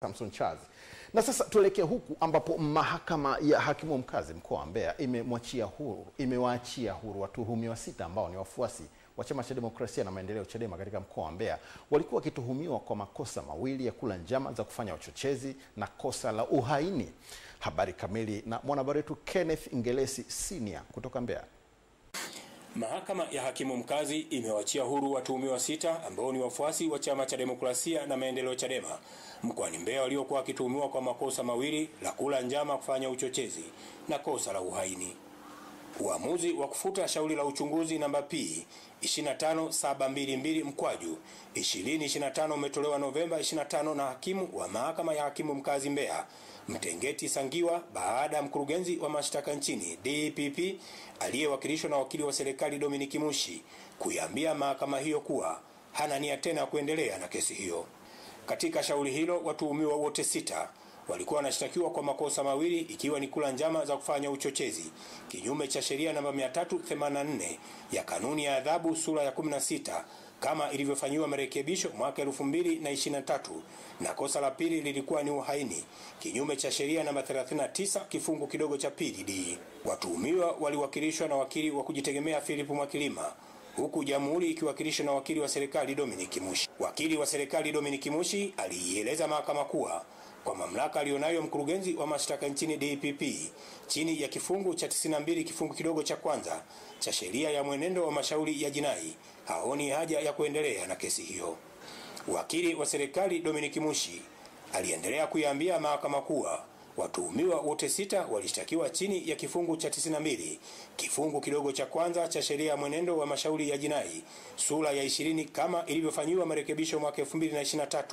Samson Charles. Na sasa tuelekea huku ambapo mahakama ya hakimu mkazi mkoa wa Mbeya imewaachia huru watuhumiwa 6 ambao ni wafuasi wa Chama cha Demokrasia na Maendeleo Chadema katika mkoa wa Mbeya. Walikuwa wakituhumiwa kwa makosa mawili ya kula njama za kufanya uchochezi na kosa la uhaini. Habari kamili na mwanahabari wetu Kenneth Ingelesi Senior kutoka Mbeya. Mahakama ya hakimu mkazi imewaachia huru watuhumiwa 6 ambao ni wafuasi wa Chama cha Demokrasia na Maendeleo Chadema mkoani Mbeya waliokuwa wakituhumiwa kwa makosa mawili la kula njama kufanya uchochezi na kosa la uhaini. Uamuzi wa kufuta shauri la uchunguzi namba P 25722/2025 umetolewa Novemba 25 na hakimu wa mahakama ya hakimu mkazi Mbeya Mtengeti Sangiwa baada ya mkurugenzi wa mashtaka nchini DPP aliyewakilishwa na wakili wa serikali Dominic Mushi kuiambia mahakama hiyo kuwa hana nia tena kuendelea na kesi hiyo. Katika shauri hilo watuhumiwa wote 6 walikuwa wanashtakiwa kwa makosa mawili ikiwa ni kula njama za kufanya uchochezi kinyume cha sheria namba 384 ya kanuni ya adhabu sura ya 16 kama ilivyofanywa marekebisho mwaka 2023, na kosa la pili lilikuwa ni uhaini kinyume cha sheria namba 39 kifungu kidogo cha pili D. Watuhumiwa waliwakilishwa na wakili wa kujitegemea Philip Mwakilima huku jamhuri ikiwakilishwa na wakili wa serikali Dominic Mushi. Wakili wa serikali Dominic Mushi alieleza mahakama kuwa kwa mamlaka alionayo mkurugenzi wa mashtaka nchini DPP chini ya kifungu cha 92 kifungu kidogo cha kwanza cha sheria ya mwenendo wa mashauri ya jinai haoni haja ya kuendelea na kesi hiyo. Wakili wa serikali Dominic Mushi aliendelea kuiambia mahakama kuwa watuhumiwa wote 6 walishtakiwa chini ya kifungu cha 92 kifungu kidogo cha kwanza cha sheria ya mwenendo wa mashauri ya jinai sura ya 20 kama ilivyofanywa marekebisho mwaka 2023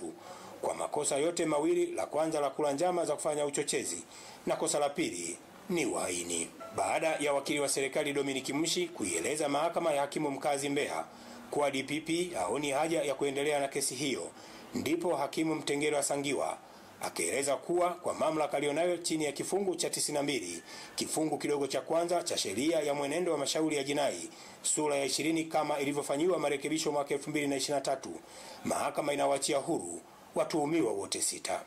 kwa makosa yote mawili, la kwanza la kula njama za kufanya uchochezi na kosa la pili ni uhaini. Baada ya wakili wa serikali Dominic Mushi kuieleza mahakama ya hakimu mkazi Mbeya kuwa DPP haoni haja ya kuendelea na kesi hiyo, ndipo hakimu Mtengeti Sangiwa akaeleza kuwa kwa mamlaka alionayo chini ya kifungu cha 92 kifungu kidogo cha kwanza cha sheria ya mwenendo wa mashauri ya jinai sura ya 20 kama ilivyofanywa marekebisho mwaka 2023, mahakama inawaachia huru watuhumiwa wote 6.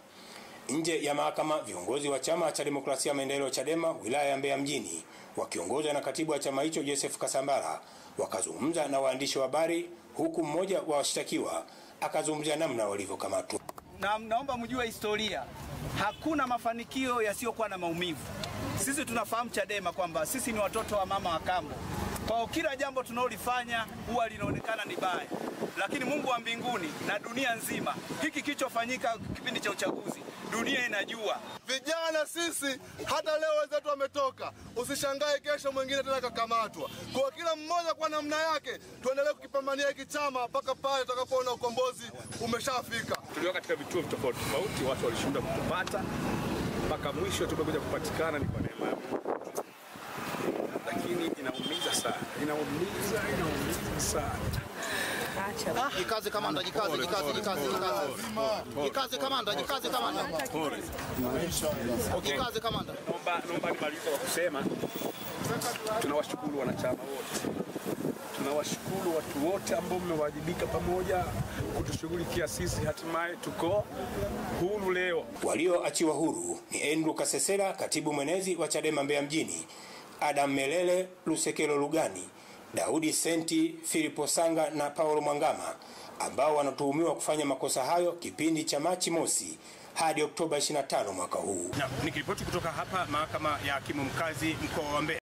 Nje ya mahakama, viongozi wa Chama cha Demokrasia Maendeleo Chadema wilaya ya Mbeya mjini wakiongozwa na katibu wa chama hicho Joseph Kasambara wakazungumza na waandishi wa habari, huku mmoja wa washtakiwa akazungumzia namna walivyokamatwa. Naomba mjue historia. Hakuna mafanikio yasiyokuwa na maumivu. Sisi tunafahamu Chadema kwamba sisi ni watoto wa mama wa kambo. Kwa kila jambo tunalolifanya huwa linaonekana ni baya. Lakini Mungu wa mbinguni na dunia nzima, hiki kilichofanyika kipindi cha uchaguzi, dunia inajua. Vijana sisi hata leo wenzetu wametoka. Usishangae kesho mwingine tena kakamatwa. Kwa kila mmoja kwa namna yake tuendelee kukipambania hiki chama mpaka pale tutakapoona ukombozi umeshafika. Tulikuwa katika vituo tofauti tofauti, watu walishinda kutupata mpaka mwisho tumekuja kupatikana ni kwa neema ya Mungu. Lakini inaumiza sana. Inaumiza sana. Jikaze kamanda, jikaze kamanda. Jikaze kamanda. Naomba nimalize kwa kusema tunawashukuru wanachama wote. Tunawashukuru watu wote ambao mmewajibika pamoja kutushughulikia sisi, hatimaye tuko huru leo. Walioachiwa huru ni Andrew Kasesera, katibu mwenezi wa Chadema Mbeya mjini, Adam Melele, Lusekelo Lugani, Daudi Senti, Filipo Sanga na Paulo Mwangama ambao wanatuhumiwa kufanya makosa hayo kipindi cha Machi mosi hadi Oktoba 25 mwaka huu. Nikiripoti kutoka hapa mahakama ya hakimu mkazi mkoa wa Mbeya.